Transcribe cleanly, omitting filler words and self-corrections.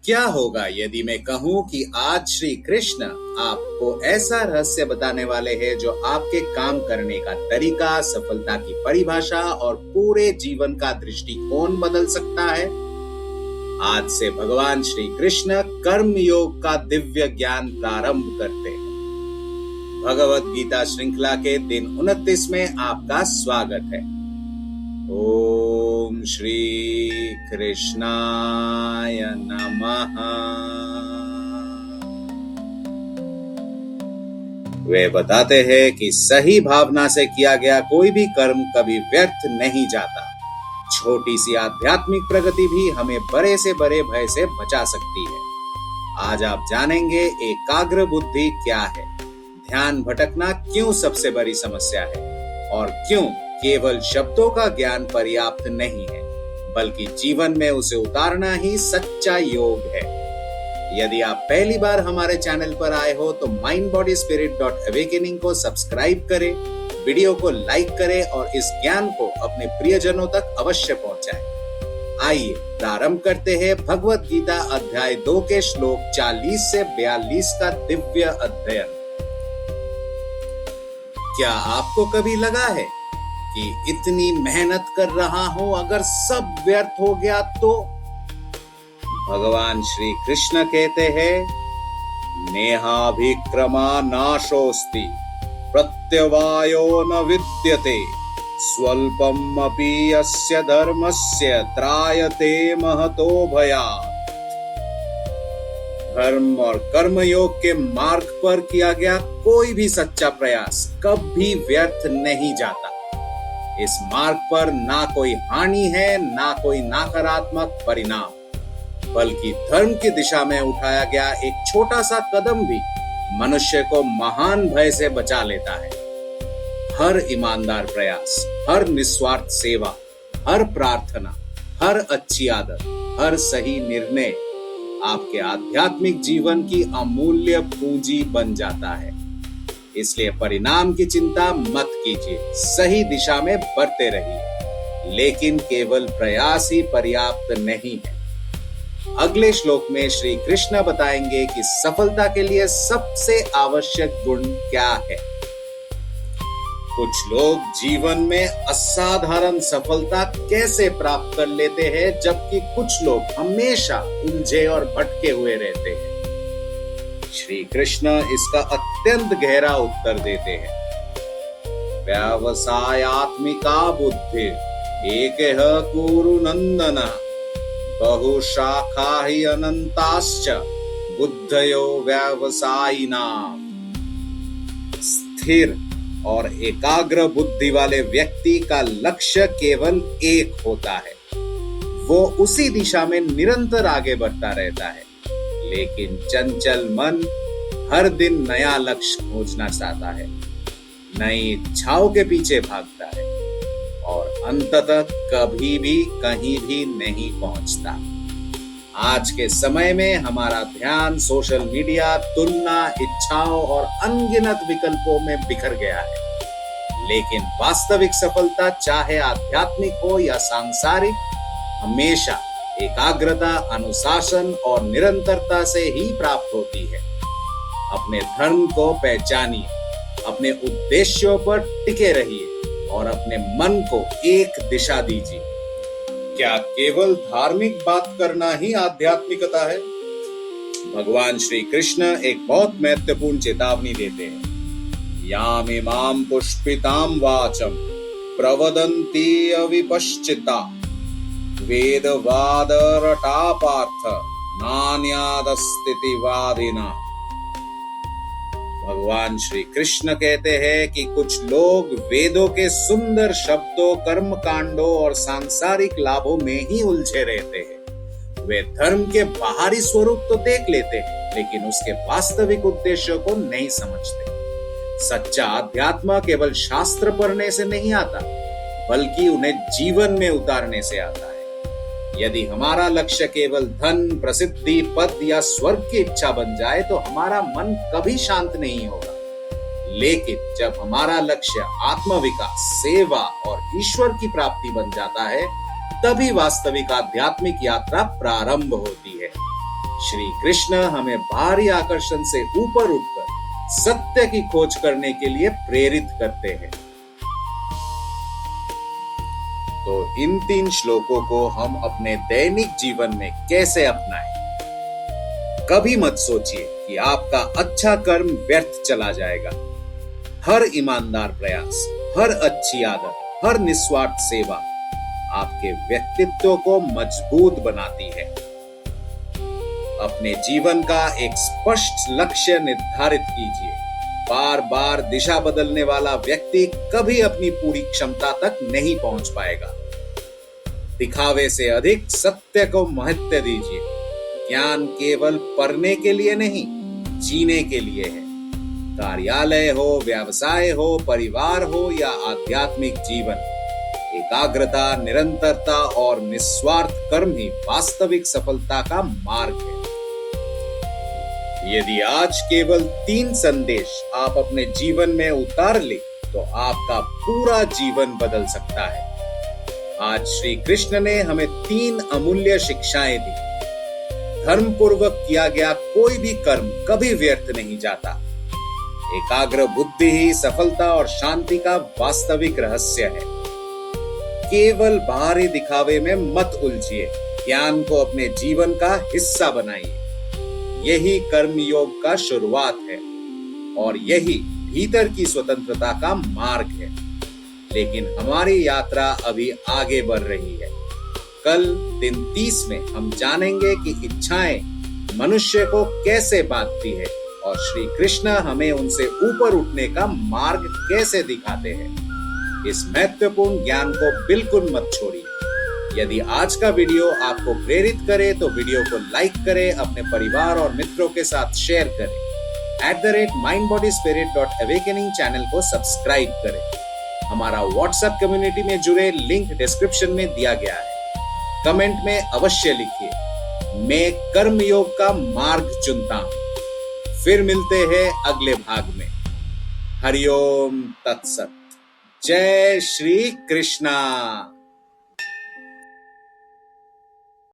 क्या होगा यदि मैं कहूं कि आज श्री कृष्ण आपको ऐसा रहस्य बताने वाले हैं जो आपके काम करने का तरीका, सफलता की परिभाषा और पूरे जीवन का दृष्टिकोण बदल सकता है। आज से भगवान श्री कृष्ण कर्म योग का दिव्य ज्ञान प्रारंभ करते हैं। भगवत गीता श्रृंखला के दिन 29 में आपका स्वागत है। ओम श्री कृष्णाय नमः। वे बताते हैं कि सही भावना से किया गया कोई भी कर्म कभी व्यर्थ नहीं जाता। छोटी सी आध्यात्मिक प्रगति भी हमें बड़े से बड़े भय से बचा सकती है। आज आप जानेंगे एकाग्र बुद्धि क्या है, ध्यान भटकना क्यों सबसे बड़ी समस्या है और क्यों केवल शब्दों का ज्ञान पर्याप्त नहीं है, बल्कि जीवन में उसे उतारना ही सच्चा योग है। यदि आप पहली बार हमारे चैनल पर आए हो तो mindbodyspirit.awakening को सब्सक्राइब करें, वीडियो को लाइक करें और इस ज्ञान को अपने प्रियजनों तक अवश्य पहुंचाएं। आइए प्रारंभ करते हैं भगवत गीता अध्याय 2 के श्लोक 40 से 42 का दिव्य अध्ययन। क्या आपको कभी लगा है कि इतनी मेहनत कर रहा हूं, अगर सब व्यर्थ हो गया तो? भगवान श्री कृष्ण कहते हैं, नेहाभिक्रमा नाशोस्ति प्रत्यवायो न विद्यते स्वल्पम अपि यस्य धर्मस्य त्रायते महतो भयात्। धर्म और कर्म योग के मार्ग पर किया गया कोई भी सच्चा प्रयास कभी व्यर्थ नहीं जाता। इस मार्ग पर ना कोई हानि है, ना कोई नकारात्मक परिणाम, बल्कि धर्म की दिशा में उठाया गया एक छोटा सा कदम भी मनुष्य को महान भय से बचा लेता है। हर ईमानदार प्रयास, हर निस्वार्थ सेवा, हर प्रार्थना, हर अच्छी आदत, हर सही निर्णय आपके आध्यात्मिक जीवन की अमूल्य पूंजी बन जाता है। इसलिए परिणाम की चिंता मत कीजिए, सही दिशा में बढ़ते रहिए, लेकिन केवल प्रयास ही पर्याप्त नहीं है। अगले श्लोक में श्री कृष्ण बताएंगे कि सफलता के लिए सबसे आवश्यक गुण क्या है। कुछ लोग जीवन में असाधारण सफलता कैसे प्राप्त कर लेते हैं, जबकि कुछ लोग हमेशा उलझे और भटके हुए रहते हैं। श्री कृष्ण इसका अत्यंत गहरा उत्तर देते हैं। व्यवसायात्मिका बुद्धि एकः कुरु नंदन बहुशाखा हि अनंताश्च बुद्धयो व्यवसायिनाम्। स्थिर और एकाग्र बुद्धि वाले व्यक्ति का लक्ष्य केवल एक होता है। वो उसी दिशा में निरंतर आगे बढ़ता रहता है, लेकिन चंचल मन हर दिन नया लक्ष्य खोजना चाहता है, नई इच्छाओं के पीछे भागता है और अंततः कभी भी कहीं भी नहीं पहुंचता। आज के समय में हमारा ध्यान सोशल मीडिया, तुलना, इच्छाओं और अनगिनत विकल्पों में बिखर गया है। लेकिन वास्तविक सफलता, चाहे आध्यात्मिक हो या सांसारिक, हमेशा एकाग्रता, अनुशासन और निरंतरता से ही प्राप्त होती है। अपने धर्म को पहचानिए, अपने उद्देश्यों पर टिके रहिए और अपने मन को एक दिशा दीजिए। क्या केवल धार्मिक बात करना ही आध्यात्मिकता है? भगवान श्री कृष्ण एक बहुत महत्वपूर्ण चेतावनी देते हैं। यामिमां पुष्पितां वाचम प्रवदन्ति अविपश्चिता वेदवाद रटा पार्थ नान्यादस्तिति वादिना। भगवान श्री कृष्ण कहते हैं कि कुछ लोग वेदों के सुंदर शब्दों, कर्म कांडों और सांसारिक लाभों में ही उलझे रहते हैं। वे धर्म के बाहरी स्वरूप तो देख लेते हैं, लेकिन उसके वास्तविक उद्देश्यों को नहीं समझते। सच्चा अध्यात्म केवल शास्त्र पढ़ने से नहीं आता, बल्कि उन्हें जीवन में उतारने से आता है। यदि हमारा लक्ष्य केवल धन, प्रसिद्धि, पद या स्वर्ग की इच्छा बन जाए तो हमारा मन कभी शांत नहीं होगा। लेकिन जब हमारा लक्ष्य आत्मविकास, सेवा और ईश्वर की प्राप्ति बन जाता है, तभी वास्तविक आध्यात्मिक यात्रा प्रारंभ होती है। श्री कृष्ण हमें बाहरी आकर्षण से ऊपर उठकर सत्य की खोज करने के लिए प्रेरित करते हैं। तो इन 3 श्लोकों को हम अपने दैनिक जीवन में कैसे अपनाएं? कभी मत सोचिए कि आपका अच्छा कर्म व्यर्थ चला जाएगा। हर ईमानदार प्रयास, हर अच्छी आदत, हर निस्वार्थ सेवा आपके व्यक्तित्व को मजबूत बनाती है। अपने जीवन का एक स्पष्ट लक्ष्य निर्धारित कीजिए। बार बार दिशा बदलने वाला व्यक्ति कभी अपनी पूरी क्षमता तक नहीं पहुंच पाएगा। दिखावे से अधिक सत्य को महत्व दीजिए। ज्ञान केवल पढ़ने के लिए नहीं, जीने के लिए है। कार्यालय हो, व्यवसाय हो, परिवार हो या आध्यात्मिक जीवन, एकाग्रता, निरंतरता और निस्वार्थ कर्म ही वास्तविक सफलता का मार्ग है। यदि आज केवल 3 संदेश आप अपने जीवन में उतार ले तो आपका पूरा जीवन बदल सकता है। आज श्री कृष्ण ने हमें 3 अमूल्य शिक्षाएं दी। धर्म पूर्वक किया गया कोई भी कर्म कभी व्यर्थ नहीं जाता। एकाग्र बुद्धि ही सफलता और शांति का वास्तविक रहस्य है। केवल बाहरी दिखावे में मत उलझिए। ज्ञान को अपने जीवन का हिस्सा बनाइए। यही कर्म योग का शुरुआत है और यही भीतर की स्वतंत्रता का मार्ग है। लेकिन हमारी यात्रा अभी आगे बढ़ रही है। कल दिन 30 में हम जानेंगे कि इच्छाएं मनुष्य को कैसे बांधती है और श्री कृष्ण हमें उनसे ऊपर उठने का मार्ग कैसे दिखाते हैं। इस महत्वपूर्ण ज्ञान को बिल्कुल मत छोड़िए। यदि आज का वीडियो आपको प्रेरित करे तो वीडियो को लाइक करें, अपने परिवार और मित्रों के साथ शेयर करें। @mindbodyspirit.awakening चैनल को सब्सक्राइब करें। हमारा व्हाट्सएप कम्युनिटी में जुड़े लिंक डिस्क्रिप्शन में दिया गया है। कमेंट में अवश्य लिखिए, मैं कर्म योग का मार्ग चुनता हूं। फिर मिलते हैं अगले भाग में। हरिओम तत्सत। जय श्री कृष्णा।